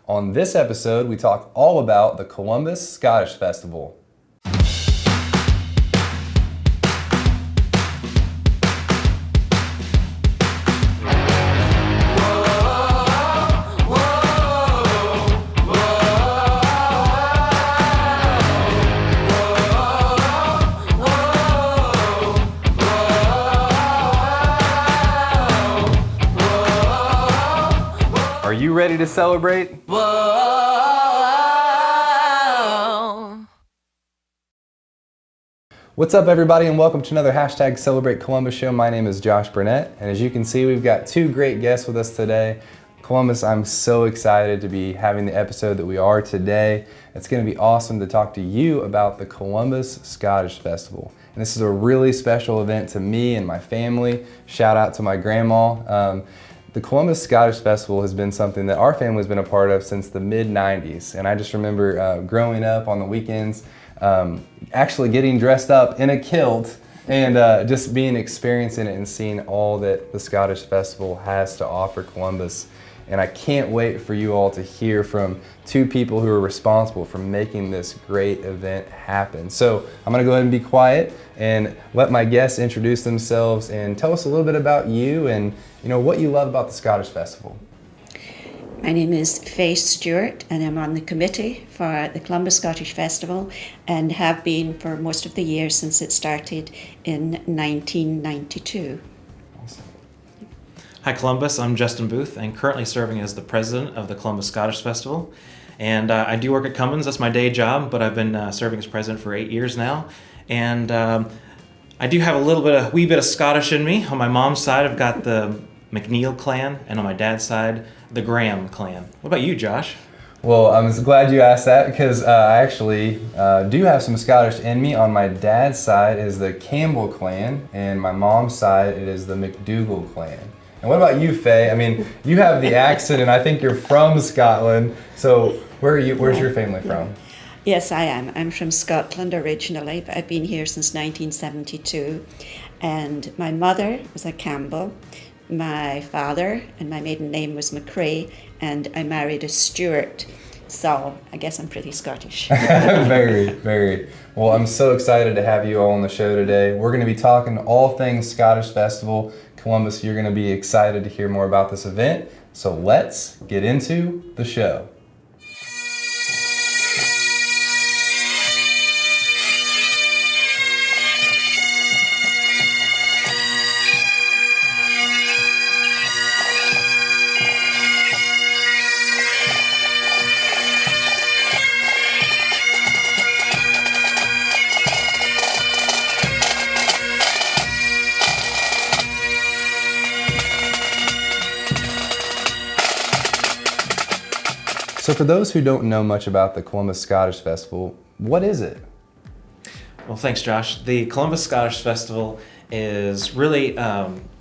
On this episode, we talk all about the Columbus Scottish Festival. Are you ready to celebrate? Whoa. What's up, everybody, and welcome to another hashtag Celebrate Columbus show. My name is Josh Burnett, and as you can see, we've got two great guests with us today. Columbus, I'm so excited to be having the episode that we are today. It's going to be awesome to talk to you about the Columbus Scottish Festival. And this is a really special event to me and my family. Shout out to my grandma. The Columbus Scottish Festival has been something that our family has been a part of since the mid-90s. And I just remember growing up on the weekends, actually getting dressed up in a kilt and just experiencing it and seeing all that the Scottish Festival has to offer Columbus. And I can't wait for you all to hear from two people who are responsible for making this great event happen. So I'm gonna go ahead and be quiet and let my guests introduce themselves and tell us a little bit about you and what you love about the Scottish Festival. My name is Faye Stewart, and I'm on the committee for the Columbus Scottish Festival and have been for most of the year since it started in 1992. Hi Columbus, I'm Justin Booth and currently serving as the president of the Columbus Scottish Festival. And I do work at Cummins, that's my day job, but I've been serving as president for 8 years now. And I do have a wee bit of Scottish in me. On my mom's side, I've got the McNeil clan, and on my dad's side, the Graham clan. What about you, Josh? Well, I'm glad you asked that because I actually do have some Scottish in me. On my dad's side is the Campbell clan, and my mom's side it is the McDougall clan. And what about you, Faye? I mean, you have the accent, and I think you're from Scotland. So where are you? Where's your family from? Yes, I am. I'm from Scotland originally, but I've been here since 1972. And my mother was a Campbell. My father and my maiden name was McCrae, and I married a Stewart. So I guess I'm pretty Scottish. Very, very. Well, I'm so excited to have you all on the show today. We're going to be talking all things Scottish Festival. Columbus, you're going to be excited to hear more about this event. So let's get into the show. So for those who don't know much about the Columbus Scottish Festival, what is it? Well, thanks, Josh. The Columbus Scottish Festival is really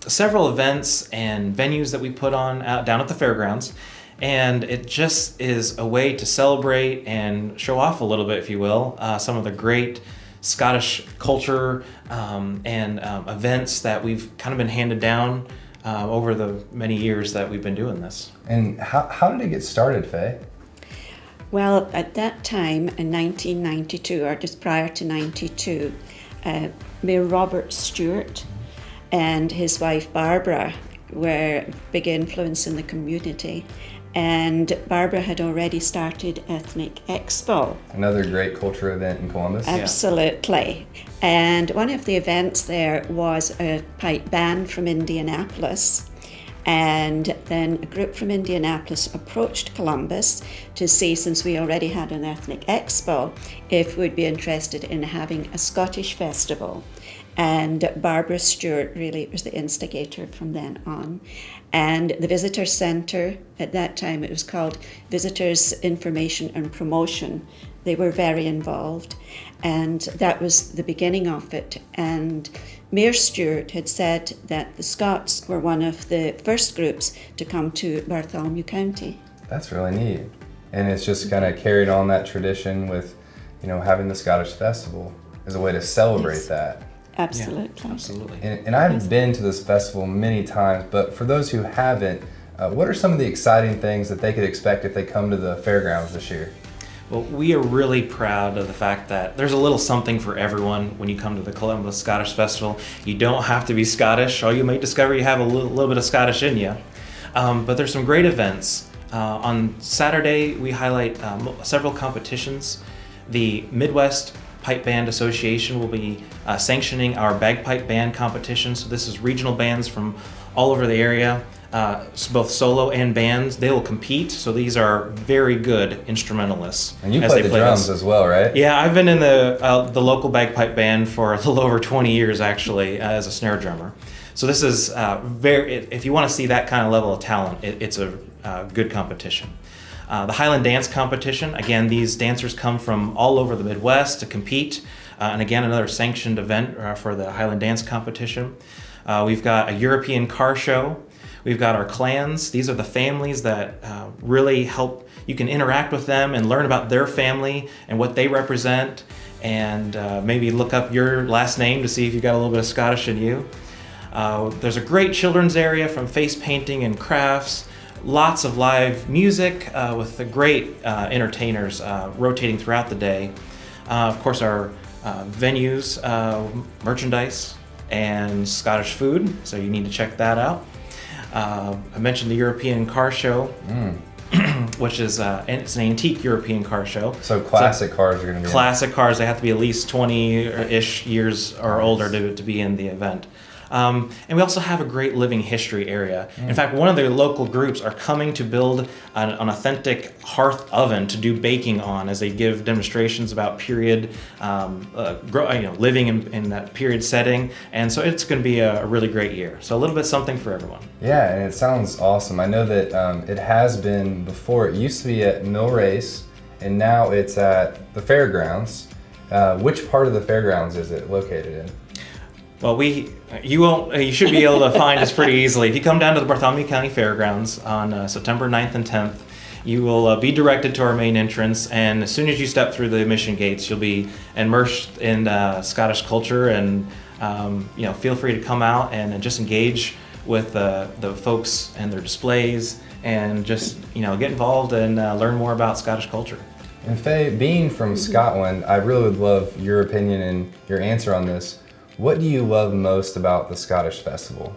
several events and venues that we put on down at the fairgrounds. And it just is a way to celebrate and show off a little bit, if you will, some of the great Scottish culture and events that we've kind of been handed down over the many years that we've been doing this. And how did it get started, Faye? Well, at that time in 1992, or just prior to 92, Mayor Robert Stewart and his wife Barbara were a big influence in the community. And Barbara had already started Ethnic Expo. Another great culture event in Columbus. Absolutely. And one of the events there was a pipe band from Indianapolis. And then a group from Indianapolis approached Columbus to see, since we already had an Ethnic Expo, if we'd be interested in having a Scottish festival. And Barbara Stewart really was the instigator from then on. And the Visitor Centre, at that time it was called Visitors Information and Promotion. They were very involved, and that was the beginning of it. And Mayor Stewart had said that the Scots were one of the first groups to come to Bartholomew County. That's really neat. And it's just kind of carried on that tradition with, having the Scottish Festival as a way to celebrate that. Absolutely. Yeah, absolutely. And I've been to this festival many times, but for those who haven't, What are some of the exciting things that they could expect if they come to the fairgrounds this year? Well, we are really proud of the fact that there's a little something for everyone when you come to the Columbus Scottish Festival. You don't have to be Scottish, or you may discover you have a little bit of Scottish in you. But there's some great events. On Saturday, we highlight several competitions. The Midwest Pipe Band Association will be sanctioning our bagpipe band competition. So this is regional bands from all over the area. Both solo and bands, they will compete. So these are very good instrumentalists. And you play the drums as well, right? Yeah, I've been in the local bagpipe band for a little over 20 years actually as a snare drummer. So this is if you want to see that kind of level of talent, it's a good competition. The Highland Dance Competition, again, these dancers come from all over the Midwest to compete. And again, another sanctioned event for the Highland Dance Competition. We've got a European car show. We've got our clans. These are the families that really help. You can interact with them and learn about their family and what they represent, and maybe look up your last name to see if you got a little bit of Scottish in you. There's a great children's area from face painting and crafts. Lots of live music with the great entertainers rotating throughout the day. Of course, our venues, merchandise, and Scottish food, so you need to check that out. I mentioned the European Car Show, which is it's an antique European car show. So classic cars are going to be classic cars. They have to be at least 20-ish years or older to be in the event. And we also have a great living history area. In fact, one of the local groups are coming to build an authentic hearth oven to do baking on as they give demonstrations about period, living in that period setting. And so it's going to be a really great year. So a little bit something for everyone. Yeah, and it sounds awesome. I know that it has been before. It used to be at Mill Race, and now it's at the fairgrounds. Which part of the fairgrounds is it located in? Well, you should be able to find us pretty easily. If you come down to the Bartholomew County Fairgrounds on September 9th and 10th, you will be directed to our main entrance, and as soon as you step through the admission gates, you'll be immersed in Scottish culture, and feel free to come out and just engage with the folks and their displays, and just get involved and learn more about Scottish culture. And Faye, being from Scotland, I really would love your opinion and your answer on this. What do you love most about the Scottish Festival?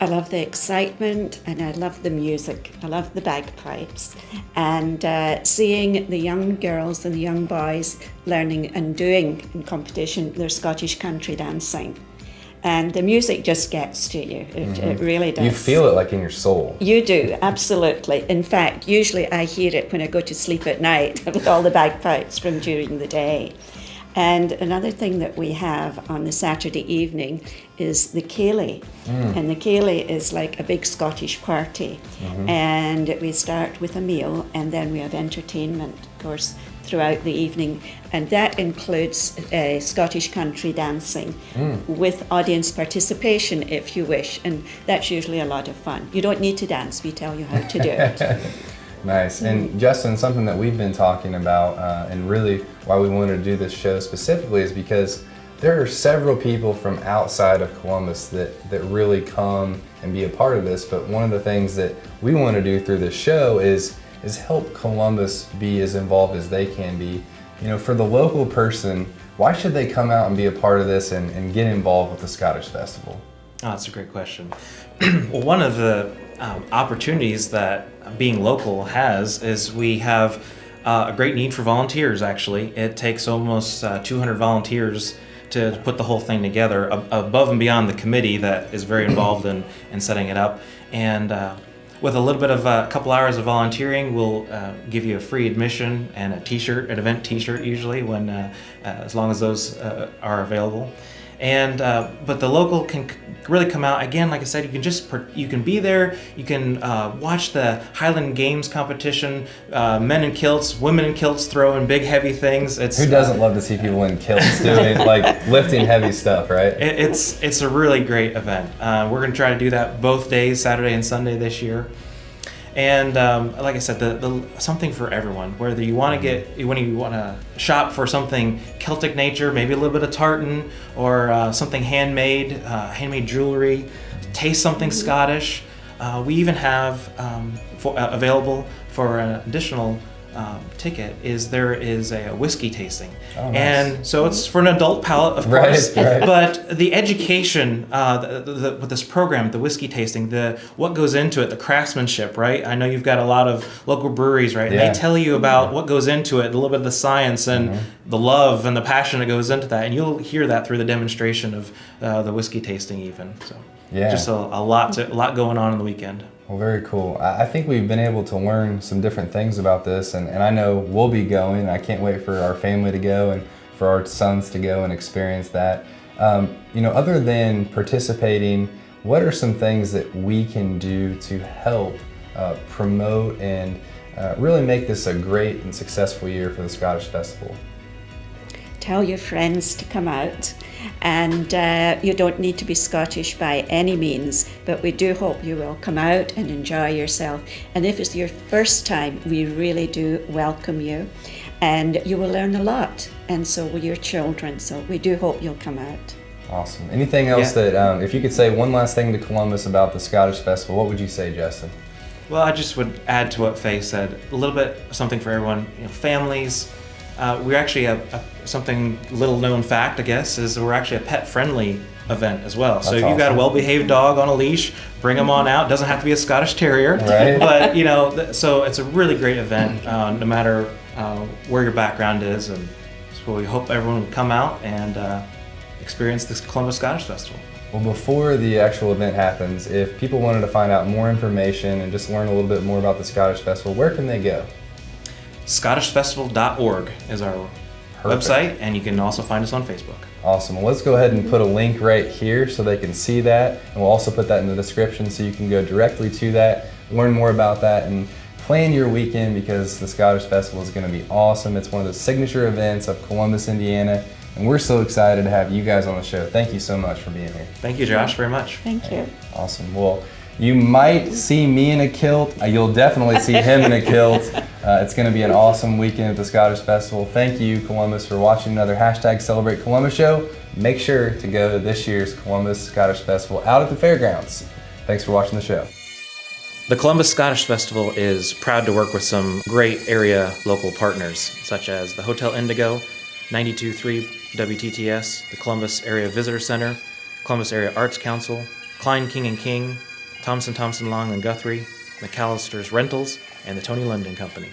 I love the excitement, and I love the music. I love the bagpipes, and seeing the young girls and the young boys learning and doing in competition their Scottish country dancing. And the music just gets to you. It really does. You feel it like in your soul. You do, absolutely. In fact, usually I hear it when I go to sleep at night with all the bagpipes from during the day. And another thing that we have on the Saturday evening is the Ceilidh. And the Ceilidh is like a big Scottish party. And we start with a meal, and then we have entertainment, of course, throughout the evening. And that includes Scottish country dancing with audience participation, if you wish. And that's usually a lot of fun. You don't need to dance, we tell you how to do it. Nice. And Justin, something that we've been talking about and really why we wanted to do this show specifically is because there are several people from outside of Columbus that really come and be a part of this. But one of the things that we want to do through this show is help Columbus be as involved as they can be. For the local person, why should they come out and be a part of this and get involved with the Scottish Festival? Oh, that's a great question. Well, one of the opportunities that being local has is we have a great need for volunteers, actually. It takes almost 200 volunteers to put the whole thing together, above and beyond the committee that is very involved in setting it up. And with a little bit of a couple hours of volunteering, we'll give you a free admission and a t-shirt, an event t-shirt usually, when as long as those are available. And but the local can really come out. Again, like I said, you can be there. You can watch the Highland Games competition. Men in kilts, women in kilts throwing big heavy things. Who doesn't love to see people in kilts doing like lifting heavy stuff, right? It's a really great event. We're going to try to do that both days, Saturday and Sunday this year. And like I said, the something for everyone. Whether you want to shop for something Celtic nature, maybe a little bit of tartan, or something handmade jewelry, taste something Scottish. we even have available for an additional ticket there is a whiskey tasting. Oh, nice. And so it's for an adult palate, of Right, course. right. But the education with this program, the whiskey tasting, what goes into it, the craftsmanship, right? I know you've got a lot of local breweries, right? And Yeah. they tell you about what goes into it, a little bit of the science and the love and the passion that goes into that. And you'll hear that through the demonstration of the whiskey tasting even. So Yeah. just a lot going on in the weekend. Well, very cool. I think we've been able to learn some different things about this, and I know we'll be going. I can't wait for our family to go and for our sons to go and experience that. Other than participating, what are some things that we can do to help promote and really make this a great and successful year for the Scottish Festival? Tell your friends to come out, and you don't need to be Scottish by any means, but we do hope you will come out and enjoy yourself. And if it's your first time, we really do welcome you, and you will learn a lot, and so will your children. So we do hope you'll come out. Awesome. Anything else that, if you could say one last thing to Columbus about the Scottish Festival, what would you say, Justin? Well, I just would add to what Faye said, a little bit something for everyone, families. We're actually something little known fact, I guess, is we're actually a pet friendly event as well. So That's if you've got a awesome. well-behaved dog on a leash, bring them on out. Doesn't have to be a Scottish Terrier, Right. but so it's a really great event, no matter where your background is, and so we hope everyone will come out and experience this Columbus Scottish Festival. Well, before the actual event happens, if people wanted to find out more information and just learn a little bit more about the Scottish Festival, where can they go? ScottishFestival.org is our Perfect. website, and you can also find us on Facebook. Awesome. Well, let's go ahead and put a link right here so they can see that. And we'll also put that in the description so you can go directly to that, learn more about that, and plan your weekend because the Scottish Festival is going to be awesome. It's one of the signature events of Columbus, Indiana, and we're so excited to have you guys on the show. Thank you so much for being here. Thank you, Josh, very much. Thank you. Awesome. Well, you might see me in a kilt. You'll definitely see him in a kilt. It's going to be an awesome weekend at the Scottish Festival. Thank you, Columbus, for watching another #Celebrate Columbus show. Make sure to go to this year's Columbus Scottish Festival out at the fairgrounds. Thanks for watching the show. The Columbus Scottish Festival is proud to work with some great area local partners, such as the Hotel Indigo, 92.3 WTTS, the Columbus Area Visitor Center, Columbus Area Arts Council, Klein King & King, Thompson Long & Guthrie, McAllister's Rentals, and the Tony London Company.